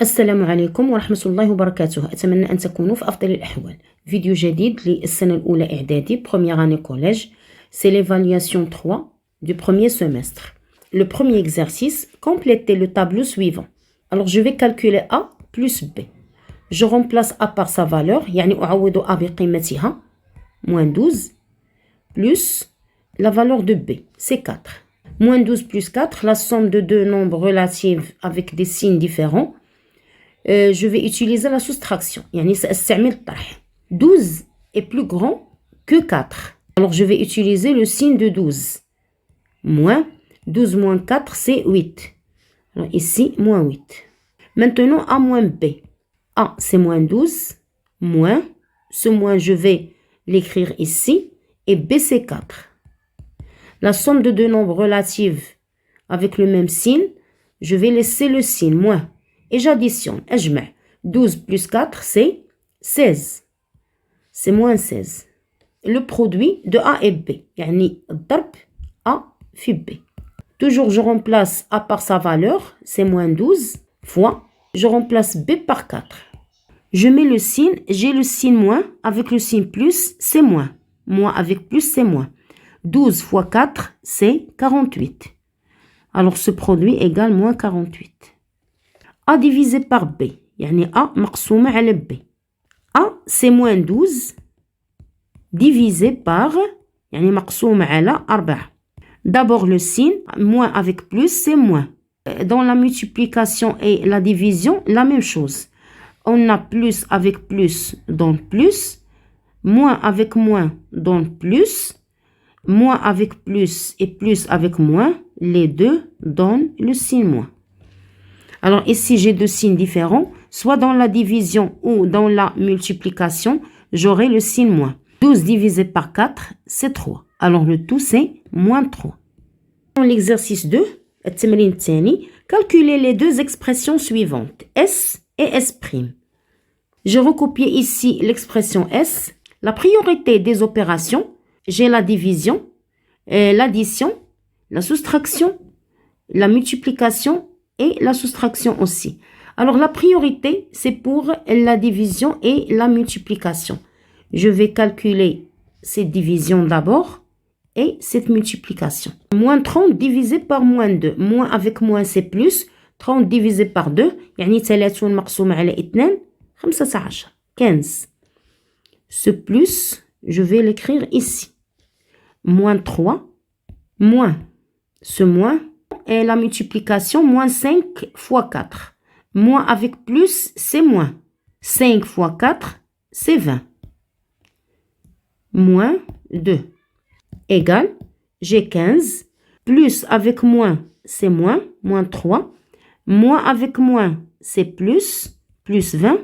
السلام عليكم ورحمة الله وبركاته. أتمنى أن تكونوا في أفضل الأحوال. فيديو جديد للسنة الأولى إعدادي première année collège. C'est l'évaluation 3 du premier semestre. Le premier exercice, complétez le tableau suivant. Alors je vais calculer A plus B. Je remplace A par sa valeur, يعني أعوض A بقيمتها, moins 12, plus la valeur de B, c'est 4. Moins 12 plus 4, la somme de deux nombres relatifs avec des signes différents. Je vais utiliser la soustraction. يعني سأستعمل الطرح. 12 est plus grand que 4. Alors je vais utiliser le signe de 12. Moins 12 moins 4, c'est 8. Alors ici, moins 8. Maintenant, A moins B. A, c'est moins 12. Moins. Ce moins, je vais l'écrire ici. Et B, c'est 4. La somme de deux nombres relatifs avec le même signe, je vais laisser le signe moins. Et j'additionne. 12 plus 4, c'est 16. C'est moins 16. Le produit de A et B. يعني الضرب A في B. Toujours, je remplace A par sa valeur. C'est moins 12 fois. Je remplace B par 4. Je mets le signe. J'ai le signe moins. Avec le signe plus, c'est moins. Moins avec plus, c'est moins. 12 fois 4, c'est 48. Alors, ce produit égale moins 48. A divisé par B. يعني A مقسومة على B. A, c'est moins 12 divisé par يعني مقسومة على 4. D'abord le signe, moins avec plus, c'est moins. Dans la multiplication et la division, la même chose. On a plus avec plus donne plus. Moins avec moins donne plus. Moins avec plus et plus avec moins. Les deux donnent le signe moins. Alors ici, j'ai deux signes différents. Soit dans la division ou dans la multiplication, j'aurai le signe moins. 12 divisé par 4, c'est 3. Alors le tout, c'est moins 3. Dans l'exercice 2, calculez les deux expressions suivantes, S et S'. Je recopie ici l'expression S. La priorité des opérations, j'ai la division, l'addition, la soustraction, la multiplication et la soustraction aussi. Alors la priorité, c'est pour la division et la multiplication. Je vais calculer cette division d'abord et cette multiplication. Moins 30 divisé par moins 2. Moins avec moins, c'est plus. 30 divisé par 2. يعني 30 مقسومة على 2. 15. 15. Ce plus, je vais l'écrire ici. Moins 3. Moins. Ce moins. Et la multiplication, moins 5 fois 4. Moins avec plus, c'est moins. 5 fois 4, c'est 20. Moins 2. Égal, j'ai 15. Plus avec moins, c'est moins. Moins 3. Moins avec moins, c'est plus. Plus 20.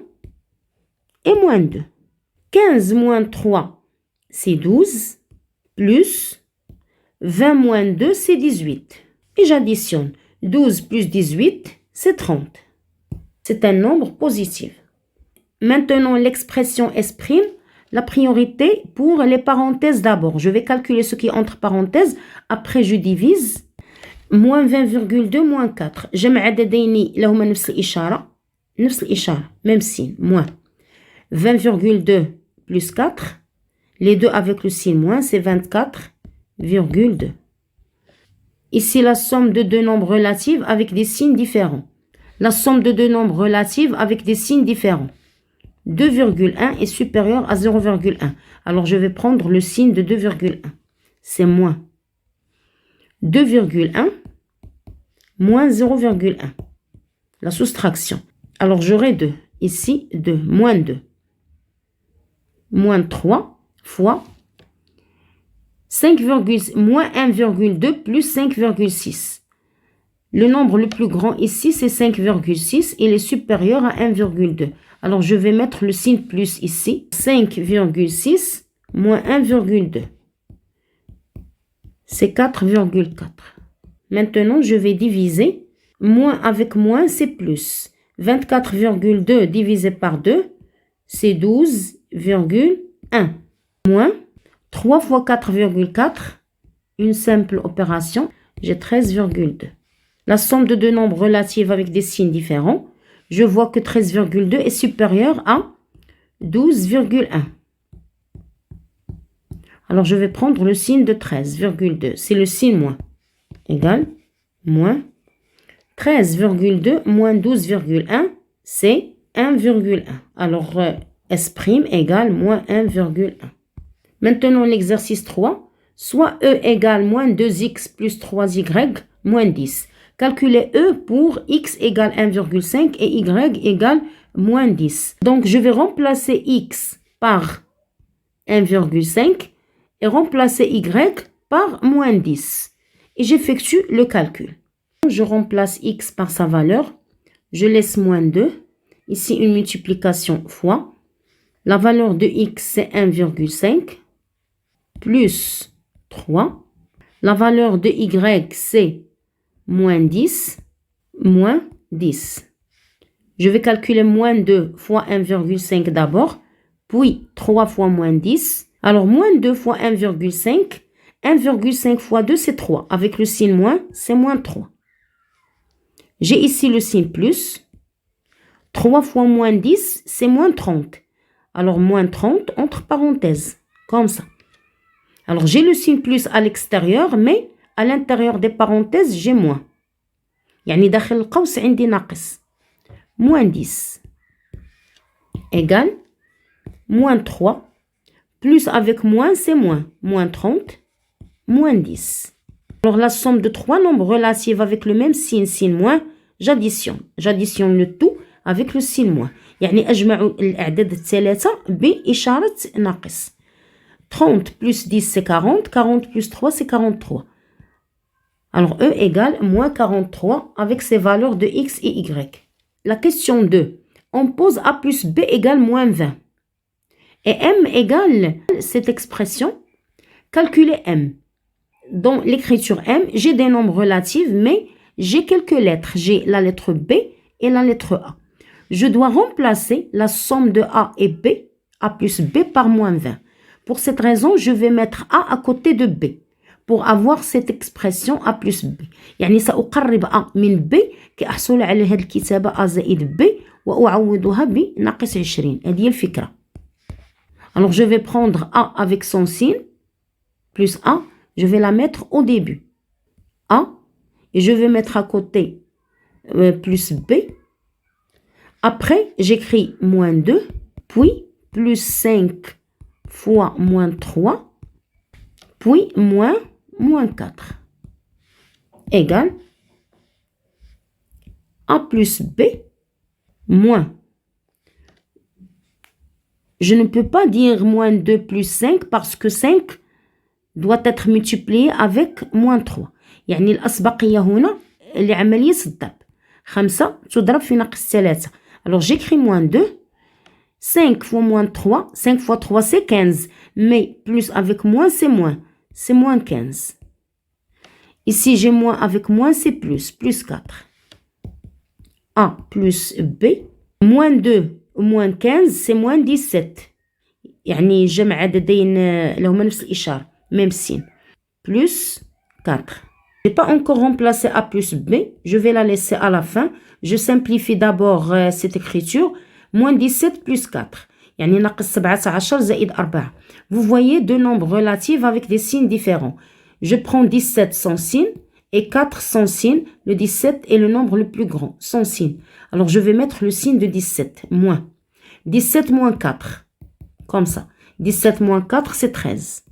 Et moins 2. 15 moins 3, c'est 12. Plus 20 moins 2, c'est 18. Et j'additionne. 12 plus 18, c'est 30. C'est un nombre positif. Maintenant, l'expression S', la priorité pour les parenthèses d'abord. Je vais calculer ce qui est entre parenthèses. Après, je divise. Moins 20,2 moins 4. جمع عددين لهما نفس الإشارة. نفس الإشارة. Même signe. Moins. 20,2 plus 4. Les deux avec le signe moins, c'est 24,2. Ici, la somme de deux nombres relatifs avec des signes différents. La somme de deux nombres relatifs avec des signes différents. 2,1 est supérieur à 0,1. Alors, je vais prendre le signe de 2,1. C'est moins. 2,1 moins 0,1. La soustraction. Alors, j'aurai 2. Ici, 2. Moins 2. Moins 3 fois 5, moins 1,2 plus 5,6. Le nombre le plus grand ici, c'est 5,6. Il est supérieur à 1,2. Alors, je vais mettre le signe plus ici. 5,6 moins 1,2. C'est 4,4. Maintenant, je vais diviser. Moins avec moins, c'est plus. 24,2 divisé par 2, c'est 12,1. Moins 3 fois 4,4, une simple opération, j'ai 13,2. La somme de deux nombres relatifs avec des signes différents, je vois que 13,2 est supérieur à 12,1. Alors, je vais prendre le signe de 13,2. C'est le signe moins. Égal, moins 13,2 moins 12,1, c'est 1,1. Alors, S' égale moins 1,1. Maintenant, l'exercice 3. Soit E égale moins 2x plus 3y moins 10. Calculez E pour x égale 1,5 et y égale moins 10. Donc, je vais remplacer x par 1,5 et remplacer y par moins 10. Et j'effectue le calcul. Je remplace x par sa valeur. Je laisse moins 2. Ici, une multiplication fois. La valeur de x, c'est 1,5 plus 3. La valeur de y, c'est moins 10, moins 10. Je vais calculer moins 2 fois 1,5 d'abord, puis 3 fois moins 10. Alors, moins 2 fois 1,5, 1,5 fois 2, c'est 3. Avec le signe moins, c'est moins 3. J'ai ici le signe plus. 3 fois moins 10, c'est moins 30. Alors, moins 30 entre parenthèses, comme ça. Alors, j'ai le signe plus à l'extérieur, mais à l'intérieur des parenthèses, j'ai moins. يعني داخل القوس عندي ناقص. Moins 10 égale moins 3. Plus avec moins, c'est moins. Moins 30, moins 10. Alors, la somme de 3 nombres relatifs avec le même signe, signe moins, j'additionne. J'additionne le tout avec le signe moins. يعني أجمع الأعداد الثلاثة بإشارة ناقص. 30 plus 10, c'est 40. 40 plus 3, c'est 43. Alors, E égale moins 43 avec ses valeurs de x et y. La question 2. On pose A plus B égale moins 20. Et M égale cette expression. Calculez M. Dans l'écriture M, j'ai des nombres relatifs, mais j'ai quelques lettres. J'ai la lettre B et la lettre A. Je dois remplacer la somme de A et B, A plus B par moins 20. Pour cette raison, je vais mettre A à côté de B pour avoir cette expression A plus B. يعني سأقرب A من B كأحصل على هذه الكتابة A زائد B وأعوضها بناقص 20. هذه الفكرة. Alors, je vais prendre A avec son signe, plus A, je vais la mettre au début. A, et je vais mettre à côté plus B. Après, j'écris moins 2, puis plus 5 fois moins 3, puis moins 4. Égale A plus B moins. Je ne peux pas dire moins 2 plus 5 parce que 5 doit être multiplié avec moins 3. يعني الأسبقية هنا لعملية الضرب. 5 تضرب في ناقص 3. Alors j'écris moins 2. 5 fois moins 3. 5 fois 3 c'est 15. Mais plus avec moins c'est moins. C'est moins 15. Ici j'ai moins avec moins c'est plus. Plus 4. A plus B. Moins 2 moins 15 c'est moins 17. يعني جمع عددين لهما نفس الإشارة. Même signe. Plus 4. Je n'ai pas encore remplacé A plus B. Je vais la laisser à la fin. Je simplifie d'abord cette écriture. Moins 17 plus 4. يعني ناقص 17 زائد 4. Vous voyez deux nombres relatifs avec des signes différents. Je prends 17 sans signe et 4 sans signe. Le 17 est le nombre le plus grand, sans signe. Alors, je vais mettre le signe de 17, moins. 17 moins 4, comme ça. 17 moins 4, c'est 13.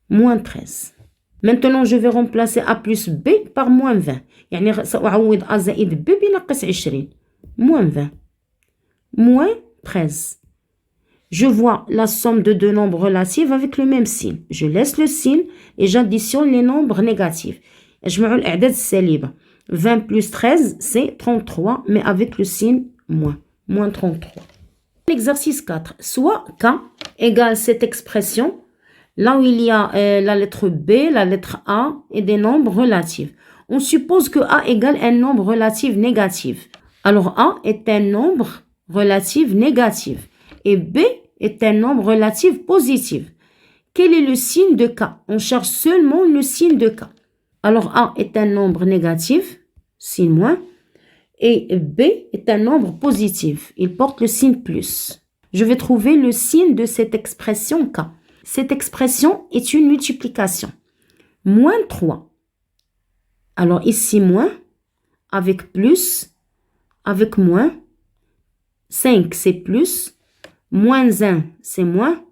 Moins 13. Maintenant, je vais remplacer A plus B par moins 20. يعني سأعوض A زائد B بناقص 20. Moins 20. Moins 13. Je vois la somme de deux nombres relatifs avec le même signe. Je laisse le signe et j'additionne les nombres négatifs. أجمع الأعداد السالبة. 20 plus 13, c'est 33, mais avec le signe moins. Moins 33. L'exercice 4. Soit K égale cette expression, là où il y a la lettre B, la lettre A et des nombres relatifs. On suppose que A égale un nombre relatif négatif. Alors A est un nombre relatif négatif et B est un nombre relatif positif. Quel est le signe de K? On cherche seulement le signe de K. Alors A est un nombre négatif, signe moins, Et B est un nombre positif. Il porte le signe plus. Je vais trouver le signe de cette expression K. Cette expression est une multiplication. Moins 3. Alors ici, moins, avec plus, avec moins. 5, c'est plus. Moins 1, c'est moins.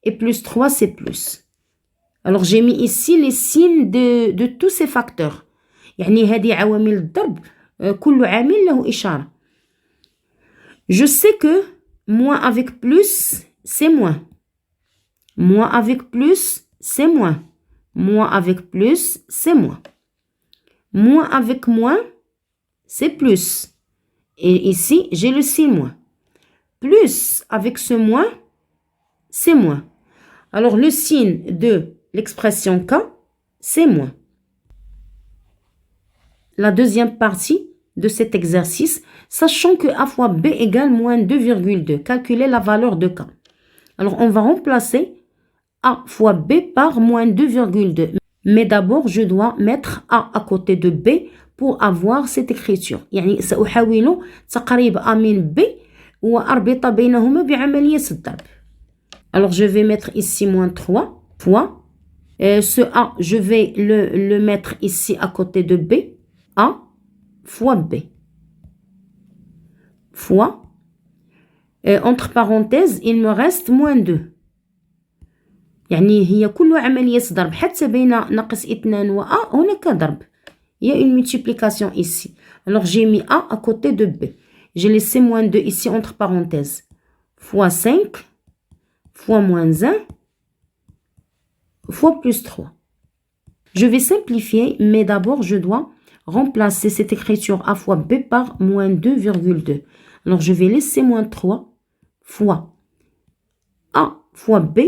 Et plus 3, c'est plus. Alors j'ai mis ici les signes de tous ces facteurs. يعني هذه عوامل الضرب كل عامل له إشارة. Je sais que moins avec plus, c'est moins. Moins avec plus, c'est moins. Moins avec plus, c'est moins. Moins avec moins, c'est plus. Et ici, j'ai le signe moins. Plus avec ce moins, c'est moins. Alors, le signe de l'expression K, c'est moins. La deuxième partie de cet exercice, sachant que A fois B égale moins 2,2. Calculer la valeur de K. Alors, on va remplacer A fois B par moins 2,2. Mais d'abord, je dois mettre A à côté de B pour avoir cette écriture. يعني سأحاول تقريب A من B وأربط بينهما بعملية الضرب. Alors, je vais mettre ici moins 3 fois. Ce A, je vais le mettre ici à côté de B. A fois B. Fois. Entre parenthèses, il me reste moins 2. يعني هي كل عملية ضرب حتى بين ناقص 2 و A هناك ضرب. Il y a une multiplication ici. Alors j'ai mis A à côté de B. J'ai laissé moins 2 ici entre parenthèses. Fois 5 fois moins 1 fois plus 3. Je vais simplifier, mais d'abord je dois remplacer cette écriture A fois B par moins 2,2. Alors je vais laisser moins 3 fois A fois B,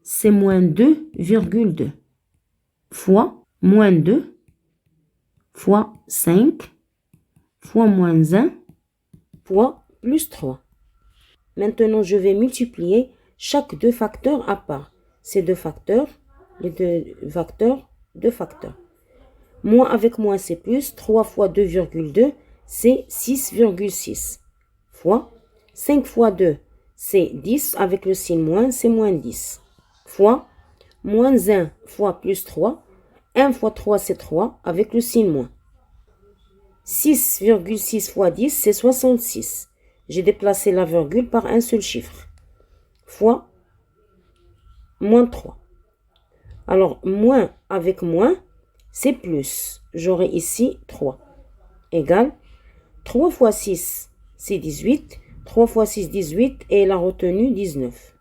c'est moins 2,2 fois moins 2 fois 5 fois moins 1 fois plus 3. Maintenant, je vais multiplier chaque deux facteurs à part. Ces deux facteurs, les deux facteurs, deux facteurs. Moins avec moins, c'est plus. 3 fois 2,2, c'est 6,6. Fois 5 fois 2, c'est 10. Avec le signe moins, c'est moins 10. Fois moins 1 fois plus 3. 1 fois 3, c'est 3. Avec le signe moins. 6,6 fois 10, c'est 66. J'ai déplacé la virgule par un seul chiffre. Fois moins 3. Alors, moins avec moins, c'est plus. J'aurai ici 3. Égale 3 fois 6, c'est 18. 3 fois 6, 18. Et la retenue, 19.